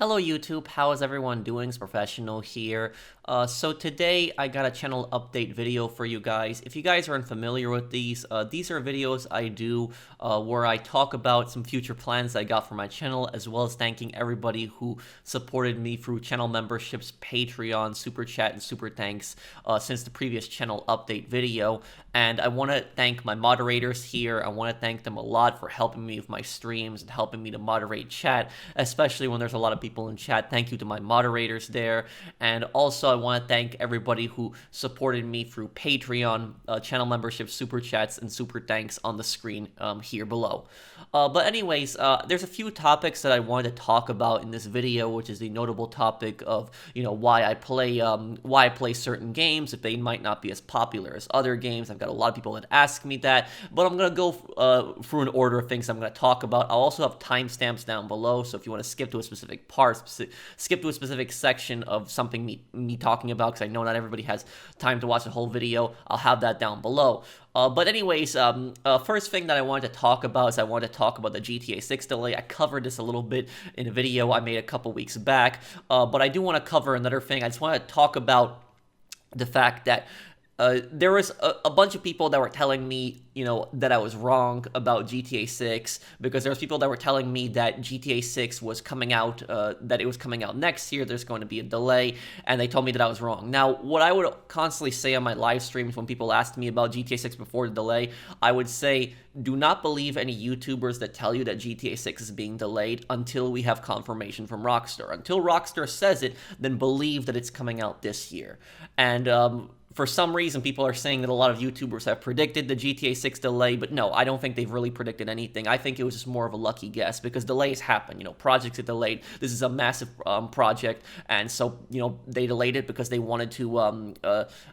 Hello YouTube, how is everyone doing? It's Professional here. So today I got a channel update video for you guys. If you guys aren't familiar with these are videos I do where I talk about some future plans I got for my channel, as well as thanking everybody who supported me through channel memberships, Patreon, Super Chat, and Super Thanks since the previous channel update video. And I want to thank my moderators here. I want to thank them a lot for helping me with my streams and helping me to moderate chat, especially when there's a lot of people in chat. Thank you to my moderators there. And also I want to thank everybody who supported me through Patreon, channel memberships, Super Chats, and Super Thanks on the screen here below. But anyways, there's a few topics that I wanted to talk about in this video, which is the notable topic of, why I play certain games, if they might not be as popular as other games. I've got a lot of people that ask me that, but I'm going to go through an order of things I'm going to talk about. I'll also have timestamps down below, so if you want to skip to a specific part, skip to a specific section of something me talking about, because I know not everybody has time to watch the whole video, I'll have that down below. But anyways, first thing that I wanted to talk about is I wanted to talk about the GTA 6 delay. I covered this a little bit in a video I made a couple weeks back, but I do want to cover another thing. I just want to talk about the fact that there was a bunch of people that were telling me, that I was wrong about GTA 6, because there was people that were telling me that GTA 6 was coming out, that it was coming out next year, there's going to be a delay, and they told me that I was wrong. Now, what I would constantly say on my live streams when people asked me about GTA 6 before the delay, I would say, do not believe any YouTubers that tell you that GTA 6 is being delayed until we have confirmation from Rockstar. Until Rockstar says it, then believe that it's coming out this year. And, for some reason, people are saying that a lot of YouTubers have predicted the GTA 6 delay, but no, I don't think they've really predicted anything. I think it was just more of a lucky guess, because delays happen. Projects get delayed. This is a massive project, and so, they delayed it because they wanted to,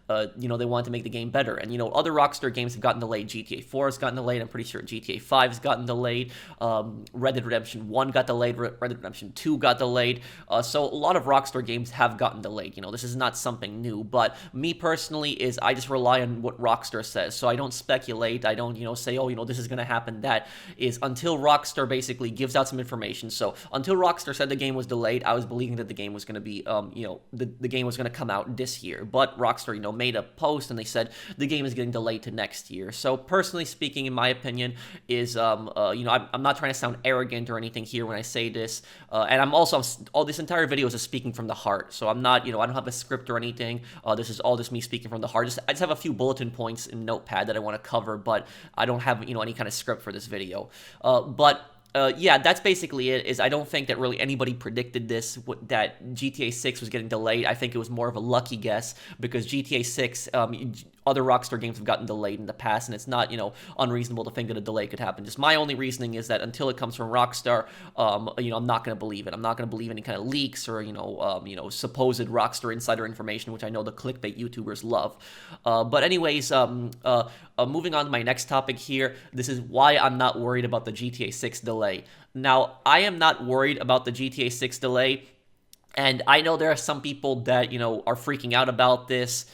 they wanted to make the game better. And, other Rockstar games have gotten delayed. GTA 4 has gotten delayed. I'm pretty sure GTA 5 has gotten delayed. Red Dead Redemption 1 got delayed. Red Dead Redemption 2 got delayed. So a lot of Rockstar games have gotten delayed. This is not something new, but me personally, is I just rely on what Rockstar says. So I don't speculate. I don't, say, oh, this is going to happen. That is until Rockstar basically gives out some information. So until Rockstar said the game was delayed, I was believing that the game was going to be, the game was going to come out this year. But Rockstar, made a post and they said the game is getting delayed to next year. So personally speaking, in my opinion, is, I'm not trying to sound arrogant or anything here when I say this. And I'm also, all this entire video is speaking from the heart. So I'm not, I don't have a script or anything. This is all just me speaking from the heart. I just have a few bulletin points in Notepad that I want to cover, but I don't have, any kind of script for this video. Yeah, that's basically it. Is I don't think that really anybody predicted this, that GTA 6 was getting delayed. I think it was more of a lucky guess, because GTA 6, other Rockstar games have gotten delayed in the past, and it's not, unreasonable to think that a delay could happen. Just my only reasoning is that until it comes from Rockstar, I'm not going to believe it. I'm not going to believe any kind of leaks or, supposed Rockstar insider information, which I know the clickbait YouTubers love. But anyways, moving on to my next topic here, this is why I'm not worried about the GTA 6 delay. Now, I am not worried about the GTA 6 delay, and I know there are some people that, are freaking out about this,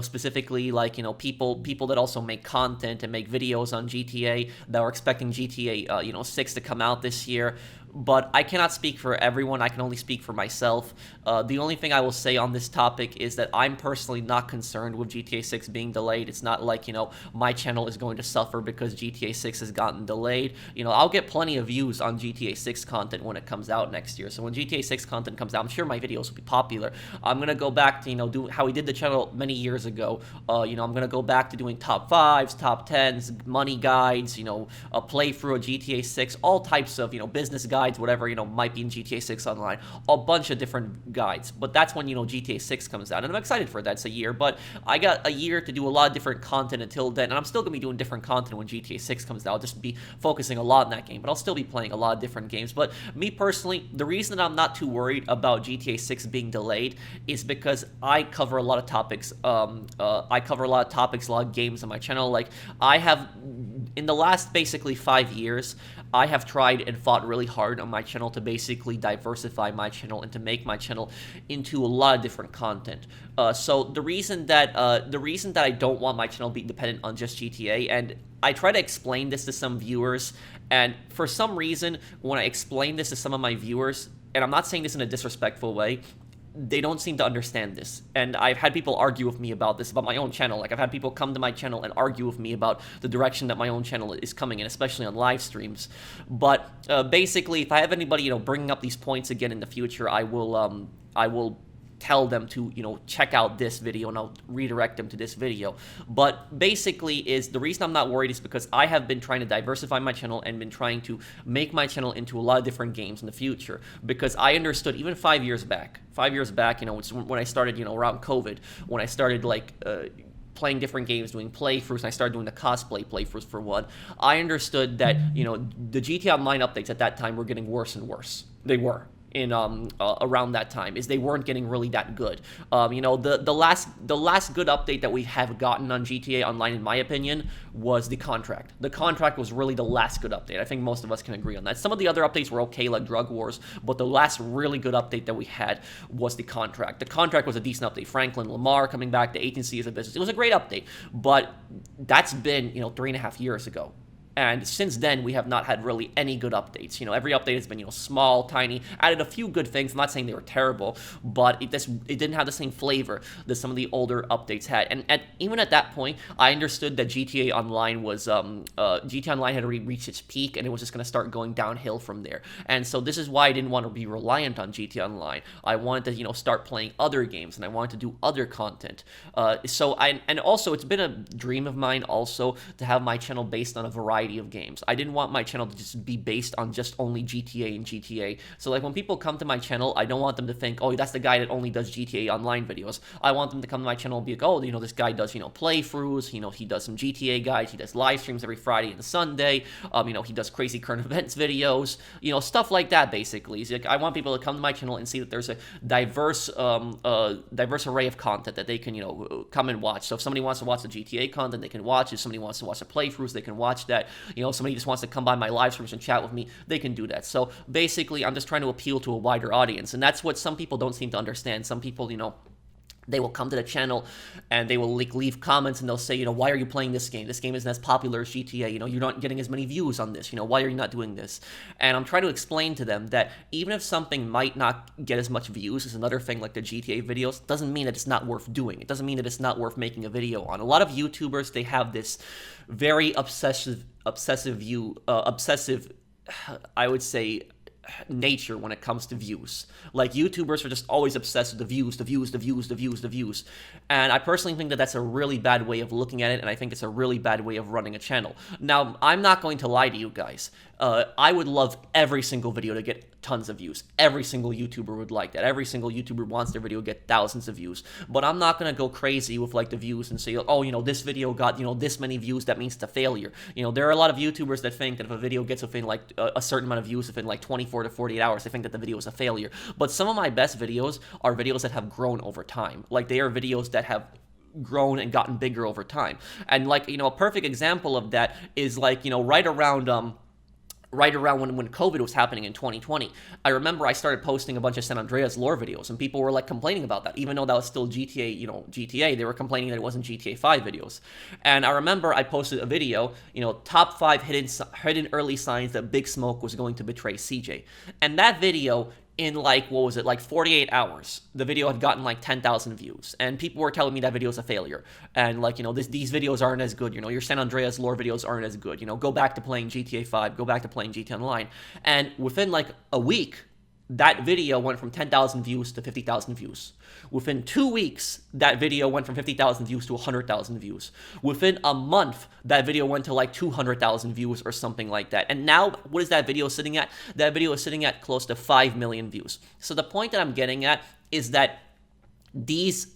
specifically like, people that also make content and make videos on GTA that are expecting GTA, 6 to come out this year. But I cannot speak for everyone. I can only speak for myself. The only thing I will say on this topic is that I'm personally not concerned with GTA 6 being delayed. It's not like, my channel is going to suffer because GTA 6 has gotten delayed. I'll get plenty of views on GTA 6 content when it comes out next year. So when GTA 6 content comes out, I'm sure my videos will be popular. I'm going to go back to, do how we did the channel many years ago. I'm going to go back to doing top 5s, top 10s, money guides, a playthrough of GTA 6, all types of, business guides, whatever, might be in GTA 6 online, a bunch of different guides. But that's when, GTA 6 comes out, and I'm excited for that. It's a year, but I got a year to do a lot of different content until then, and I'm still going to be doing different content when GTA 6 comes out. I'll just be focusing a lot on that game, but I'll still be playing a lot of different games. But me personally, the reason that I'm not too worried about GTA 6 being delayed is because I cover a lot of topics. I cover a lot of topics, a lot of games on my channel. Like, I have, in the last basically 5 years, I have tried and fought really hard on my channel to basically diversify my channel and to make my channel into a lot of different content. So the reason that I don't want my channel to be dependent on just GTA, and I try to explain this to some viewers, and for some reason, when I explain this to some of my viewers, and I'm not saying this in a disrespectful way, they don't seem to understand this. And I've had people argue with me about this, about my own channel. Like, I've had people come to my channel and argue with me about the direction that my own channel is coming in, especially on live streams. But basically, if I have anybody, bringing up these points again in the future, I will tell them to, check out this video, and I'll redirect them to this video. But basically, is the reason I'm not worried is because I have been trying to diversify my channel and been trying to make my channel into a lot of different games in the future. Because I understood even 5 years back, it's when I started, around COVID, when I started playing different games, doing playthroughs, and I started doing the cosplay playthroughs for one, I understood that, the GTA Online updates at that time were getting worse and worse. They were. In around that time, is they weren't getting really that good. The last good update that we have gotten on GTA Online, in my opinion, was the contract. The contract was really the last good update. I think most of us can agree on that. Some of the other updates were okay, like Drug Wars, but the last really good update that we had was the contract. The contract was a decent update. Franklin Lamar coming back, the agency as a business. It was a great update, but that's been 3.5 years ago. And since then, we have not had really any good updates. Every update has been, small, tiny, added a few good things. I'm not saying they were terrible, but it didn't have the same flavor that some of the older updates had. And even at that point, I understood that GTA Online was, GTA Online had already reached its peak, and it was just going to start going downhill from there. And so this is why I didn't want to be reliant on GTA Online. I wanted to, start playing other games, and I wanted to do other content. And also, it's been a dream of mine also to have my channel based on a variety of games. I didn't want my channel to just be based on just only GTA and GTA. So like when people come to my channel, I don't want them to think, oh, that's the guy that only does GTA Online videos. I want them to come to my channel and be like, oh, this guy does, playthroughs, he does some GTA guides, he does live streams every Friday and Sunday, he does crazy current events videos, stuff like that, basically. So, like, I want people to come to my channel and see that there's a diverse array of content that they can, come and watch. So if somebody wants to watch the GTA content, they can watch. If somebody wants to watch the playthroughs, they can watch that. Somebody just wants to come by my live streams and chat with me, they can do that. So basically, I'm just trying to appeal to a wider audience, and that's what some people don't seem to understand. Some people, they will come to the channel and they will leave comments and they'll say, why are you playing this game? This game isn't as popular as GTA. You're not getting as many views on this. Why are you not doing this? And I'm trying to explain to them that even if something might not get as much views as another thing like the GTA videos, doesn't mean that it's not worth doing. It doesn't mean that it's not worth making a video on. A lot of YouTubers, they have this very obsessive, I would say, nature when it comes to views. Like, YouTubers are just always obsessed with the views. And I personally think that that's a really bad way of looking at it, and I think it's a really bad way of running a channel. Now, I'm not going to lie to you guys. I would love every single video to get tons of views. Every single YouTuber would like that. Every single YouTuber wants their video to get thousands of views. But I'm not going to go crazy with, the views and say, oh, this video got, this many views, that means it's a failure. There are a lot of YouTubers that think that if a video gets within, a certain amount of views within, 24 to 48 hours, they think that the video is a failure. But some of my best videos are videos that have grown over time. They are videos that have grown and gotten bigger over time. And, a perfect example of that is, right around when COVID was happening in 2020, I remember I started posting a bunch of San Andreas lore videos, and people were complaining about that, even though that was still GTA, GTA, they were complaining that it wasn't GTA 5 videos. And I remember I posted a video, top 5 hidden early signs that Big Smoke was going to betray CJ. And that video, in 48 hours, the video had gotten 10,000 views, and people were telling me that video is a failure, and these videos aren't as good, your San Andreas lore videos aren't as good, go back to playing GTA 5, go back to playing GTA Online. And within a week, that video went from 10,000 views to 50,000 views. Within 2 weeks, that video went from 50,000 views to 100,000 views. Within a month, that video went to 200,000 views or something like that. And now, what is that video sitting at? That video is sitting at close to 5 million views. So the point that I'm getting at is that these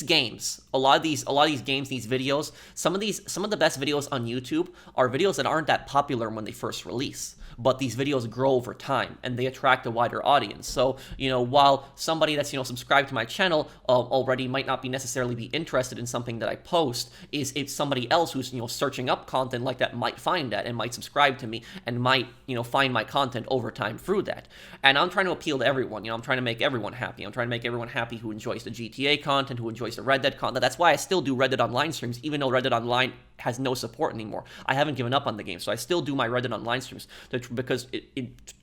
games, a lot of these games, these videos, some of the best videos on YouTube are videos that aren't that popular when they first release. But these videos grow over time, and they attract a wider audience. So, while somebody that's, subscribed to my channel already might not be necessarily be interested in something that I post, it's somebody else who's, searching up content like that might find that and might subscribe to me and might, find my content over time through that. And I'm trying to appeal to everyone. I'm trying to make everyone happy. I'm trying to make everyone happy who enjoys the GTA content, who enjoys the Red Dead content. That's why I still do Red Dead Online streams, even though Red Dead Online has no support anymore. I haven't given up on the game, so I still do my Red Dead Online streams because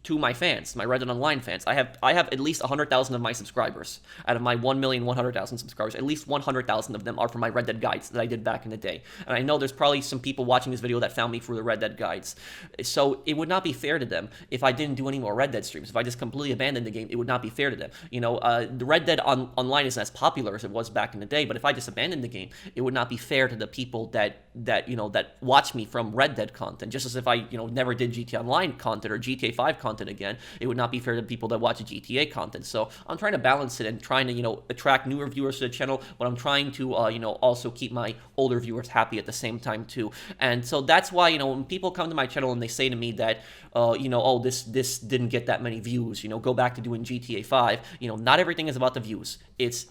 to my fans, my Red Dead Online fans, I have at least 100,000 of my subscribers out of my 1,100,000 subscribers. At least 100,000 of them are from my Red Dead guides that I did back in the day, and I know there's probably some people watching this video that found me through the Red Dead guides. So it would not be fair to them if I didn't do any more Red Dead streams. If I just completely abandoned the game, it would not be fair to them. The Red Dead Online isn't as popular as it was back in the day, but if I just abandoned the game, it would not be fair to the people that watch me from Red Dead content. Just as if I never did GTA Online content or GTA 5 content again, it would not be fair to people that watch GTA content. So I'm trying to balance it and trying to attract newer viewers to the channel, but I'm trying to also keep my older viewers happy at the same time too. And so that's why when people come to my channel and they say to me that oh, this didn't get that many views, go back to doing GTA 5, not everything is about the views. It's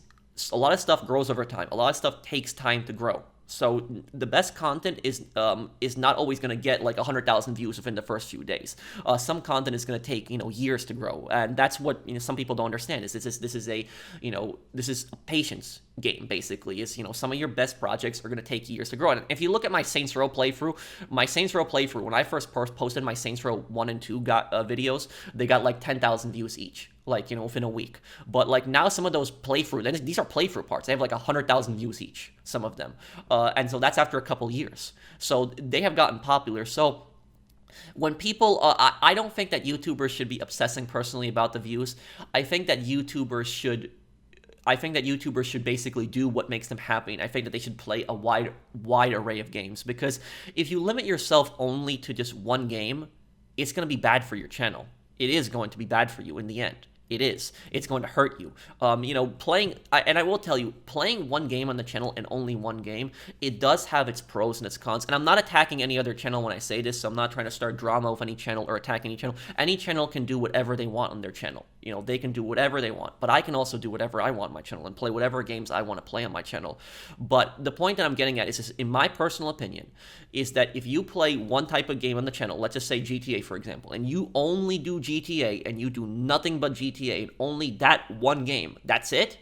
a lot of stuff grows over time. A lot of stuff takes time to grow. So the best content is not always going to get like 100,000 views within the first few days. Some content is going to take years to grow, and that's what some people don't understand. This is a patience game basically. Is some of your best projects are going to take years to grow. And if you look at my Saints Row playthrough, when I first posted my Saints Row 1 and 2 videos, they got like 10,000 views each. Within a week. But now some of those playthrough, these are playthrough parts. They have like 100,000 views each, some of them. And so that's after a couple years. So they have gotten popular. So when people, I don't think that YouTubers should be obsessing personally about the views. I think that YouTubers should basically do what makes them happy, and I think that they should play a wide array of games, because if you limit yourself only to just one game, it's going to be bad for your channel. It is going to be bad for you in the end. It is. It's going to hurt you. And I will tell you, playing one game on the channel and only one game, it does have its pros and its cons. And I'm not attacking any other channel when I say this, so I'm not trying to start drama with any channel or attack any channel. Any channel can do whatever they want on their channel. They can do whatever they want. But I can also do whatever I want on my channel and play whatever games I want to play on my channel. But the point that I'm getting at is, in my personal opinion, is that if you play one type of game on the channel, let's just say GTA, for example, and you only do GTA and you do nothing but GTA, and only that one game, that's it,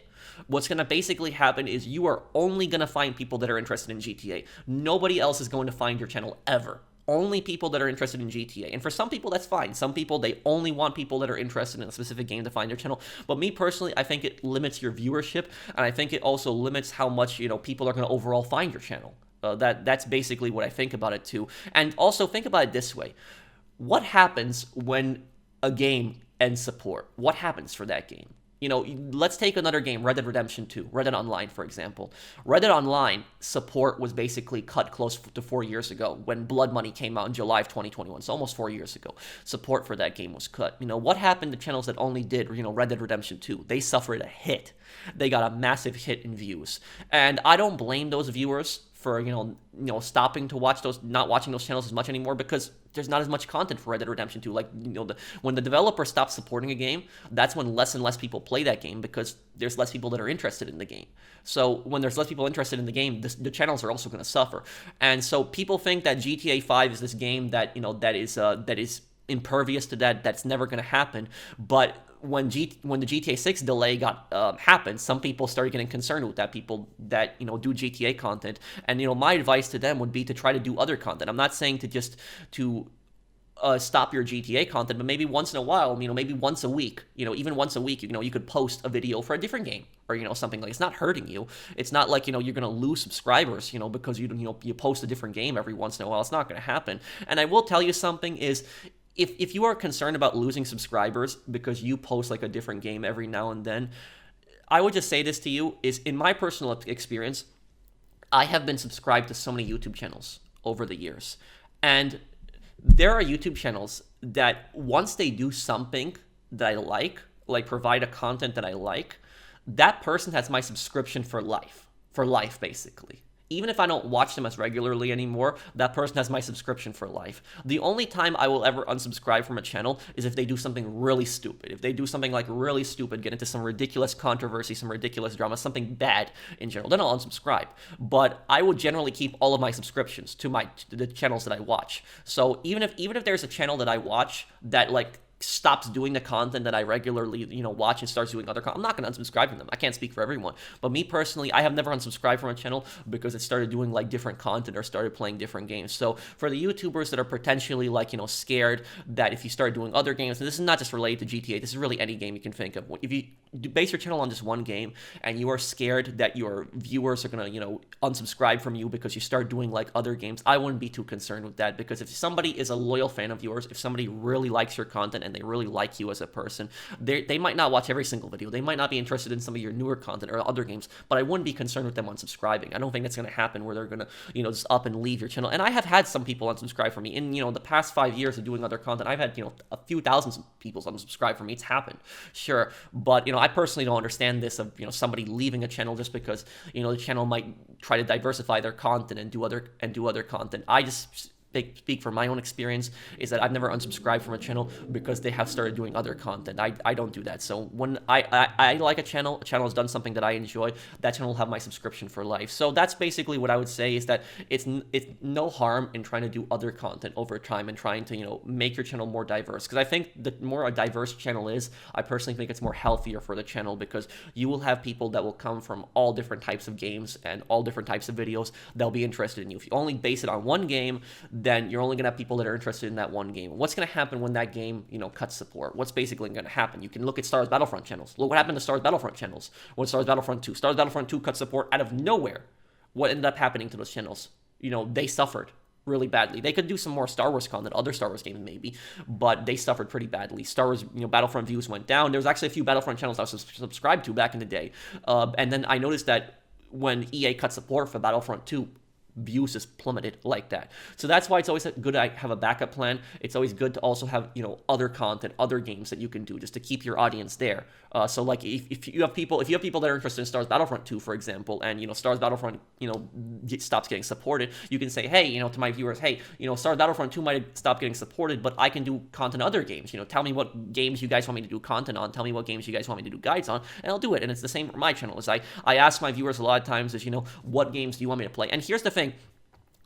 what's going to basically happen is you are only going to find people that are interested in GTA. Nobody else is going to find your channel ever. Only people that are interested in GTA. And for some people, that's fine. Some people, they only want people that are interested in a specific game to find their channel. But me personally, I think it limits your viewership, and I think it also limits how much people are going to overall find your channel. That's basically what I think about it too. And also think about it this way: what happens when a game ends support? What happens for that game? Let's take another game, Red Dead Redemption 2, Red Dead Online, for example. Red Dead Online support was basically cut close to 4 years ago when Blood Money came out in July of 2021, so almost 4 years ago. Support for that game was cut. What happened to channels that only did, Red Dead Redemption 2? They suffered a hit. They got a massive hit in views. And I don't blame those viewers for stopping to watch those, not watching those channels as much anymore, because there's not as much content for Red Dead Redemption 2. When the developer stops supporting a game, that's when less and less people play that game, because there's less people that are interested in the game. So when there's less people interested in the game, the channels are also going to suffer. And so people think that GTA 5 is this game that that is impervious to that. That's never going to happen. But when the GTA 6 delay happened, some people started getting concerned with that. People that do GTA content, and my advice to them would be to try to do other content. I'm not saying to stop your GTA content, but maybe once in a while, maybe once a week, even once a week, you could post a video for a different game, or something like. It's not hurting you. It's not like you're gonna lose subscribers, because you post a different game every once in a while. It's not gonna happen. And I will tell you something is, if you are concerned about losing subscribers because you post like a different game every now and then, I would just say this to you is, in my personal experience, I have been subscribed to so many YouTube channels over the years. And there are YouTube channels that once they do something that I like provide a content that I like, that person has my subscription for life basically. Even if I don't watch them as regularly anymore, that person has my subscription for life. The only time I will ever unsubscribe from a channel is if they do something really stupid. If they do something like really stupid, get into some ridiculous controversy, some ridiculous drama, something bad in general, then I'll unsubscribe. But I will generally keep all of my subscriptions to the channels that I watch. So even if there's a channel that I watch that stops doing the content that I regularly, watch and starts doing other content, I'm not going to unsubscribe from them. I can't speak for everyone, but me personally, I have never unsubscribed from a channel because it started doing like different content or started playing different games. So for the YouTubers that are potentially like, scared that if you start doing other games, and this is not just related to GTA, this is really any game you can think of. If you base your channel on just one game and you are scared that your viewers are going to, unsubscribe from you because you start doing like other games, I wouldn't be too concerned with that, because if somebody is a loyal fan of yours, if somebody really likes your content and they really like you as a person, they might not watch every single video. They might not be interested in some of your newer content or other games, but I wouldn't be concerned with them unsubscribing. I don't think that's going to happen where they're going to, just up and leave your channel. And I have had some people unsubscribe from me in, the past 5 years of doing other content. I've had, a few thousand people unsubscribe from me. It's happened, sure. But, I personally don't understand this of, somebody leaving a channel just because, the channel might try to diversify their content and do other content. I just speak from my own experience is that I've never unsubscribed from a channel because they have started doing other content. I don't do that. So when I like a channel has done something that I enjoy, that channel will have my subscription for life. So that's basically what I would say, is that it's no harm in trying to do other content over time and trying to, make your channel more diverse. Because I think the more a diverse channel is, I personally think it's more healthier for the channel, because you will have people that will come from all different types of games and all different types of videos. They'll be interested in you. If you only base it on one game, then you're only going to have people that are interested in that one game. What's going to happen when that game, cuts support? What's basically going to happen? You can look at Star Wars Battlefront channels. Look what happened to Star Wars Battlefront channels when Star Wars Battlefront 2. Star Wars Battlefront 2 cut support out of nowhere. What ended up happening to those channels? They suffered really badly. They could do some more Star Wars content, other Star Wars games maybe, but they suffered pretty badly. Star Wars, Battlefront views went down. There was actually a few Battlefront channels I was subscribed to back in the day. And then I noticed that when EA cut support for Battlefront 2, views just plummeted like that. So that's why it's always good to have a backup plan. It's always good to also have, other content, other games that you can do just to keep your audience there. So like if you have people that are interested in Star Wars Battlefront 2, for example, and, Star Wars Battlefront, stops getting supported, you can say, hey, to my viewers, hey, Star Wars Battlefront 2 might stop getting supported, but I can do content on other games. Tell me what games you guys want me to do content on. Tell me what games you guys want me to do guides on, and I'll do it. And it's the same for my channel. As I ask my viewers a lot of times is, what games do you want me to play? And here's the thing.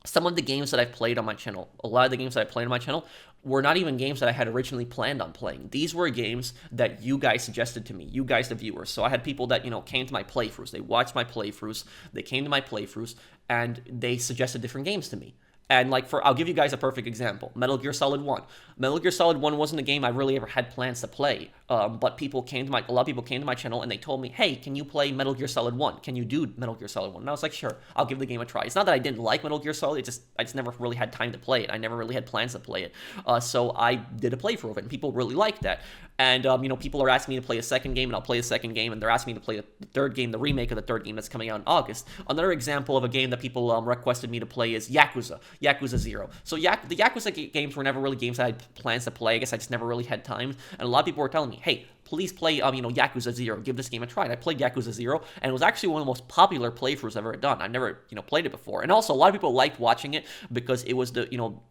Some of the games that I've played on my channel, a lot of the games that I played on my channel were not even games that I had originally planned on playing. These were games that you guys suggested to me, you guys the viewers. So I had people that, came to my playthroughs. They watched my playthroughs, they came to my playthroughs, and they suggested different games to me. And I'll give you guys a perfect example. Metal Gear Solid 1. Metal Gear Solid 1 wasn't a game I really ever had plans to play. But a lot of people came to my channel and they told me, hey, can you play Metal Gear Solid 1? Can you do Metal Gear Solid 1? And I was like, sure, I'll give the game a try. It's not that I didn't like Metal Gear Solid, I just never really had time to play it. I never really had plans to play it. So I did a playthrough of it, and people really liked that. And, people are asking me to play a second game, and I'll play a second game, and they're asking me to play the third game, the remake of the third game that's coming out in August. Another example of a game that people requested me to play is Yakuza 0. So the Yakuza games were never really games that I had plans to play. I guess I just never really had time. And a lot of people were telling me, hey, please play, Yakuza 0. Give this game a try. And I played Yakuza 0, and it was actually one of the most popular playthroughs I've ever done. I've never, played it before. And also, a lot of people liked watching it because it was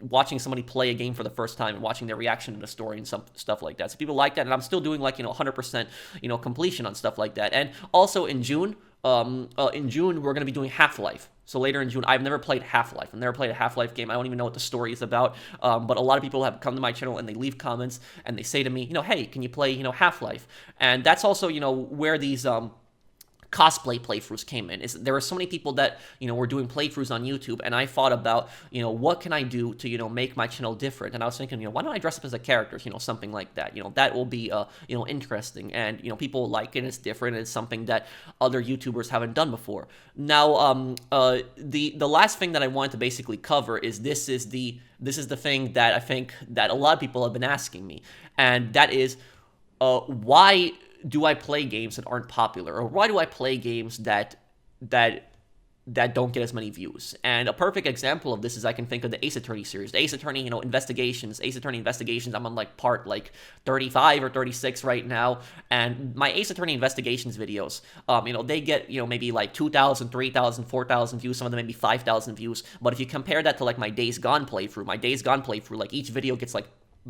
watching somebody play a game for the first time and watching their reaction to the story and some stuff like that. So people like that, and I'm still doing 100%, completion on stuff like that. And also in June, we're going to be doing Half-Life. So later in June, I've never played Half-Life. I've never played a Half-Life game. I don't even know what the story is about. But a lot of people have come to my channel and they leave comments and they say to me, hey, can you play, Half-Life? And that's also, where these cosplay playthroughs came in. There were so many people that were doing playthroughs on YouTube, and I thought about what can I do to make my channel different. And I was thinking, why don't I dress up as a character, something like that. That will be interesting, and people will like it. And it's different, and it's something that other YouTubers haven't done before. Now, the last thing that I wanted to basically cover is this is the thing that I think that a lot of people have been asking me, and that is why do I play games that aren't popular, or why do I play games that don't get as many views? And a perfect example of this is I can think of the Ace Attorney series. The Ace Attorney, Investigations, I'm on part 35 or 36 right now, and my Ace Attorney Investigations videos, they get, maybe 2,000, 3,000, 4,000 views, some of them maybe 5,000 views, but if you compare that to my Days Gone playthrough, each video gets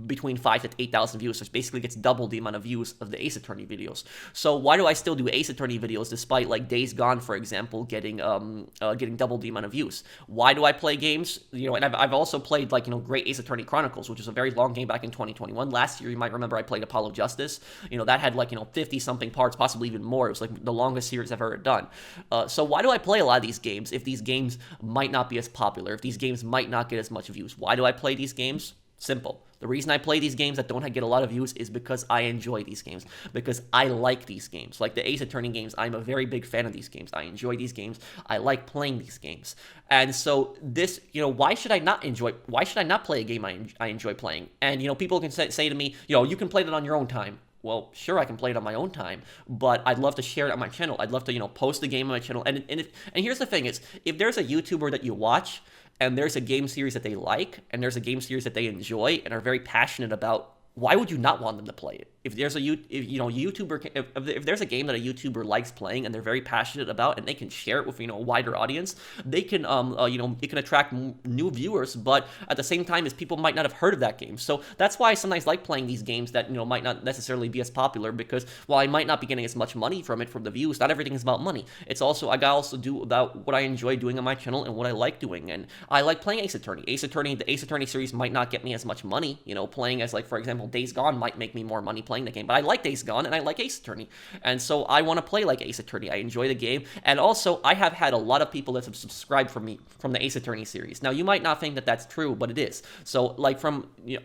between 5 to 8,000 views, so it basically gets double the amount of views of the Ace Attorney videos. So why do I still do Ace Attorney videos despite like Days Gone, for example, getting double the amount of views? Why do I play games? And I've also played like Great Ace Attorney Chronicles, which is a very long game back in 2021. Last year, you might remember I played Apollo Justice. That had like 50 something parts, possibly even more. It was like the longest series I've ever done. So why do I play a lot of these games if these games might not be as popular, if these games might not get as much views? Why do I play these games? Simple. The reason I play these games that don't get a lot of views is because I enjoy these games, because I like these games. Like the Ace Attorney games, I'm a very big fan of these games. I enjoy these games. I like playing these games. And so this, why should I not play a game I enjoy playing? And, people can say to me, you can play that on your own time. Well, sure, I can play it on my own time, but I'd love to share it on my channel. I'd love to, post the game on my channel. And here's the thing is, if there's a YouTuber that you watch, and there's a game series that they like, and there's a game series that they enjoy and are very passionate about, why would you not want them to play it? If there's a YouTuber, if there's a game that a YouTuber likes playing and they're very passionate about, and they can share it with a wider audience, they can it can attract new viewers. But at the same time, people might not have heard of that game. So that's why I sometimes like playing these games that might not necessarily be as popular, because while I might not be getting as much money from the views, not everything is about money. It's also I also do about what I enjoy doing on my channel and what I like doing, and I like playing Ace Attorney. The Ace Attorney series might not get me as much money. Playing as, like, for example, Days Gone might make me more money playing the game, but I like Days Gone and I like Ace Attorney, and so I want to play like Ace Attorney. I enjoy the game, and also I have had a lot of people that have subscribed from me from the Ace Attorney series. Now, you might not think that that's true, but it is. So, like,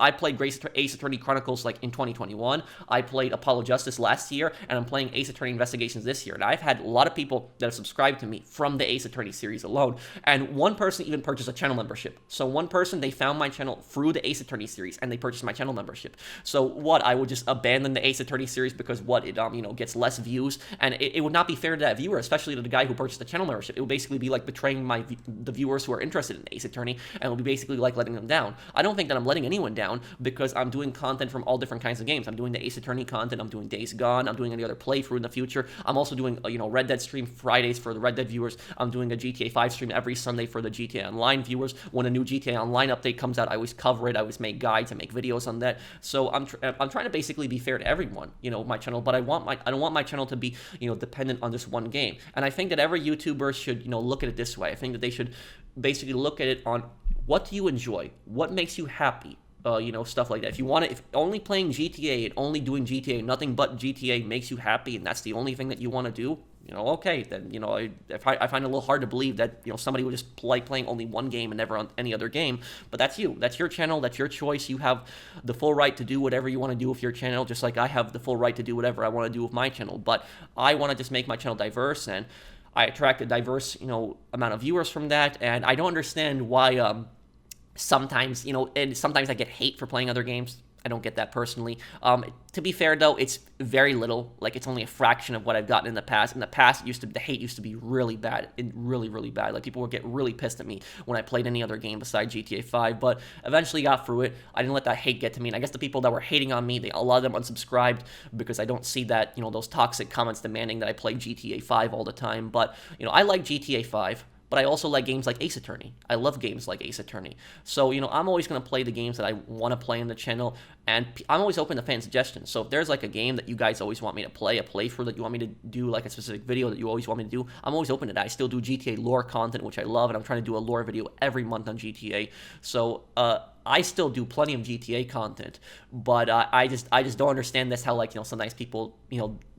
I played Ace Attorney Chronicles like in 2021. I played Apollo Justice last year, and I'm playing Ace Attorney Investigations this year. And I've had a lot of people that have subscribed to me from the Ace Attorney series alone, and one person even purchased a channel membership. So one person, they found my channel through the Ace Attorney series, and they purchased my channel membership. So I would just abandon the Ace Attorney series because it gets less views, and it would not be fair to that viewer, especially to the guy who purchased the channel membership. It would basically be like betraying the viewers who are interested in Ace Attorney, and it would be basically like letting them down. I don't think that I'm letting anyone down, because I'm doing content from all different kinds of games. I'm doing the Ace Attorney content, I'm doing Days Gone, I'm doing any other playthrough in the future. I'm also doing Red Dead stream Fridays for the Red Dead viewers. I'm doing a GTA 5 stream every Sunday for the GTA Online viewers. When a new GTA Online update comes out, I always cover it. I always make guides and make videos on that. So I'm trying to basically be fair to everyone, my channel, but I don't want my channel to be, dependent on this one game. And I think that every YouTuber should, look at it this way. I think that they should basically look at it on what do you enjoy? What makes you happy? Stuff like that. If only playing GTA and only doing GTA, nothing but GTA makes you happy, and that's the only thing that you want to do, okay, then, I find it a little hard to believe that, somebody would just like playing only one game and never on any other game. But that's you. That's your channel. That's your choice. You have the full right to do whatever you want to do with your channel, just like I have the full right to do whatever I want to do with my channel. But I want to just make my channel diverse, and I attract a diverse, amount of viewers from that, and I don't understand why, sometimes, and sometimes I get hate for playing other games. I don't get that personally. To be fair, though, it's very little. Like, it's only a fraction of what I've gotten in the past. In the past, the hate used to be really bad, really, really bad. Like, people would get really pissed at me when I played any other game besides GTA 5, but eventually got through it. I didn't let that hate get to me, and I guess the people that were hating on me, a lot of them unsubscribed because I don't see that, those toxic comments demanding that I play GTA 5 all the time. But, I like GTA 5. But I also like games like Ace Attorney. I love games like Ace Attorney. So, I'm always going to play the games that I want to play in the channel, and I'm always open to fan suggestions. So if there's like a game that you guys always want me to play, a playthrough that you want me to do, like a specific video that you always want me to do, I'm always open to that. I still do GTA lore content, which I love, and I'm trying to do a lore video every month on GTA. So, I still do plenty of GTA content, but I just don't understand this, how, like, sometimes people,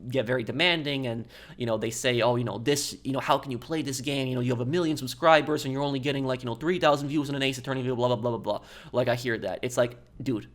get very demanding, and, they say, oh, this, how can you play this game? You have 1 million subscribers and you're only getting, like, 3,000 views in an Ace Attorney video, blah, blah, blah, blah, blah. Like, I hear that. It's like, dude,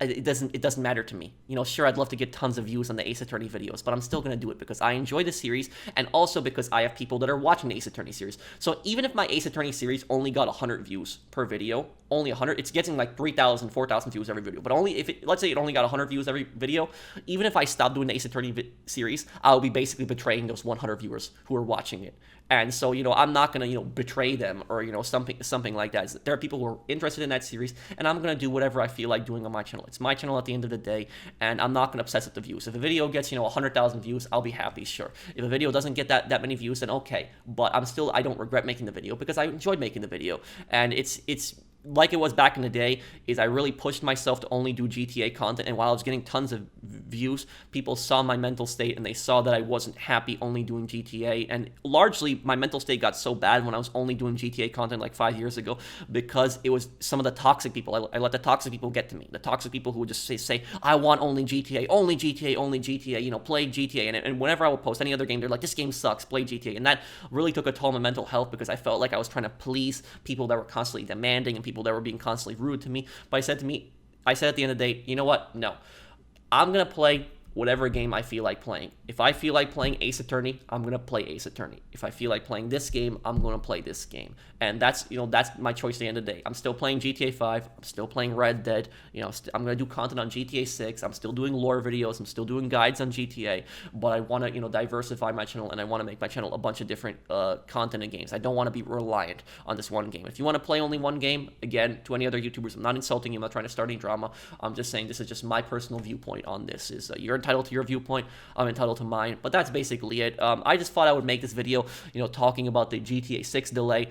it doesn't matter to me. Sure, I'd love to get tons of views on the Ace Attorney videos, but I'm still going to do it because I enjoy the series, and also because I have people that are watching the Ace Attorney series. So even if my Ace Attorney series only got 100 views per video, only 100, it's getting like 3,000, 4,000 views every video. But only if let's say it only got 100 views every video, even if I stopped doing the Ace Attorney series, I'll be basically betraying those 100 viewers who are watching it. And so, I'm not going to, betray them or, something like that. There are people who are interested in that series, and I'm going to do whatever I feel like doing on my channel. It's my channel at the end of the day, and I'm not going to obsess with the views. If a video gets, 100,000 views, I'll be happy, sure. If a video doesn't get that many views, then okay. But I don't regret making the video because I enjoyed making the video. And it's like it was back in the day, is I really pushed myself to only do GTA content, and while I was getting tons of views, people saw my mental state and they saw that I wasn't happy only doing GTA, and largely my mental state got so bad when I was only doing GTA content like 5 years ago because it was some of the toxic people. I let the toxic people get to me. The toxic people who would just say I want only GTA, only GTA, only GTA, play GTA, and whenever I would post any other game, they're like, this game sucks, play GTA, and that really took a toll on my mental health because I felt like I was trying to please people that were constantly demanding and people that were being constantly rude to me. But I said at the end of the day, you know what? No. I'm going to play whatever game I feel like playing. If I feel like playing Ace Attorney, I'm going to play Ace Attorney. If I feel like playing this game, I'm going to play this game. And that's my choice at the end of the day. I'm still playing GTA 5. I'm still playing Red Dead. I'm going to do content on GTA 6. I'm still doing lore videos. I'm still doing guides on GTA. But I want to, diversify my channel, and I want to make my channel a bunch of different content and games. I don't want to be reliant on this one game. If you want to play only one game, again, to any other YouTubers, I'm not insulting you. I'm not trying to start any drama. I'm just saying this is just my personal viewpoint on this. You're entitled to your viewpoint. I'm entitled to mine. But that's basically it. I just thought I would make this video, talking about the GTA 6 delay.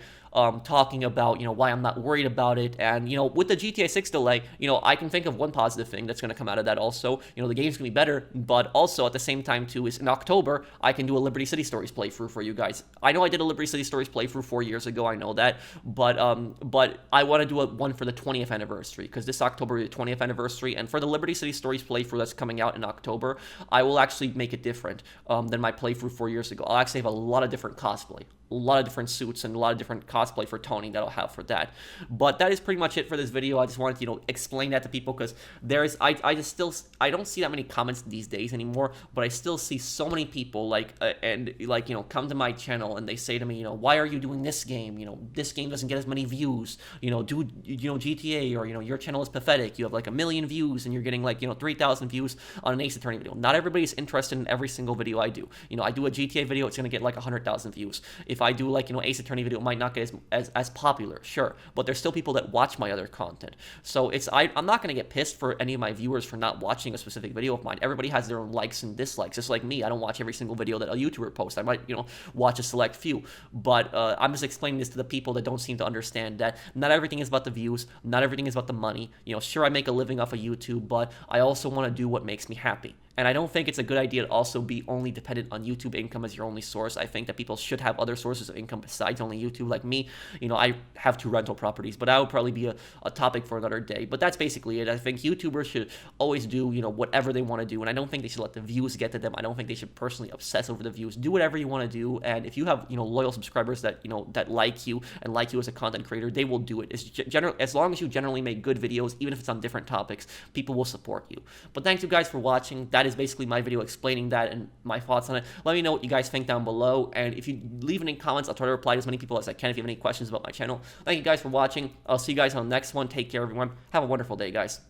Talking about, why I'm not worried about it. And, with the GTA 6 delay, I can think of one positive thing that's going to come out of that also. The game's going to be better, but also at the same time, too, is in October, I can do a Liberty City Stories playthrough for you guys. I know I did a Liberty City Stories playthrough 4 years ago, I know that, but I want to do one for the 20th anniversary, because this October is the 20th anniversary, and for the Liberty City Stories playthrough that's coming out in October, I will actually make it different than my playthrough 4 years ago. I'll actually have a lot of different cosplay, a lot of different suits, and a lot of different cosplay for Tony that I'll have for that. But that is pretty much it for this video. I just wanted to, explain that to people, because I don't see that many comments these days anymore, but I still see so many people come to my channel and they say to me, why are you doing this game? This game doesn't get as many views. Do GTA, or your channel is pathetic. You have like 1 million views and you're getting 3,000 views on an Ace Attorney video. Not everybody's interested in every single video I do. I do a GTA video, it's gonna get 100,000 views. If I do Ace Attorney video, it might not get as popular, sure, but there's still people that watch my other content. So I'm not gonna get pissed for any of my viewers for not watching a specific video of mine. Everybody has their own likes and dislikes. Just like me, I don't watch every single video that a YouTuber posts. I might watch a select few, but I'm just explaining this to the people that don't seem to understand that not everything is about the views, not everything is about the money. Sure, I make a living off of YouTube, but I also want to do what makes me happy. And I don't think it's a good idea to also be only dependent on YouTube income as your only source. I think that people should have other sources of income besides only YouTube. Like me, I have 2 rental properties, but that would probably be a topic for another day. But that's basically it. I think YouTubers should always do, whatever they want to do. And I don't think they should let the views get to them. I don't think they should personally obsess over the views. Do whatever you want to do. And if you have, loyal subscribers that, that like you and like you as a content creator, they will do it. As long as you generally make good videos, even if it's on different topics, people will support you. But thank you guys for watching. That is basically my video explaining that and my thoughts on it. Let me know what you guys think down below, and if you leave any comments, I'll try to reply to as many people as I can if you have any questions about my channel. Thank you guys for watching. I'll see you guys on the next one. Take care, everyone. Have a wonderful day, guys.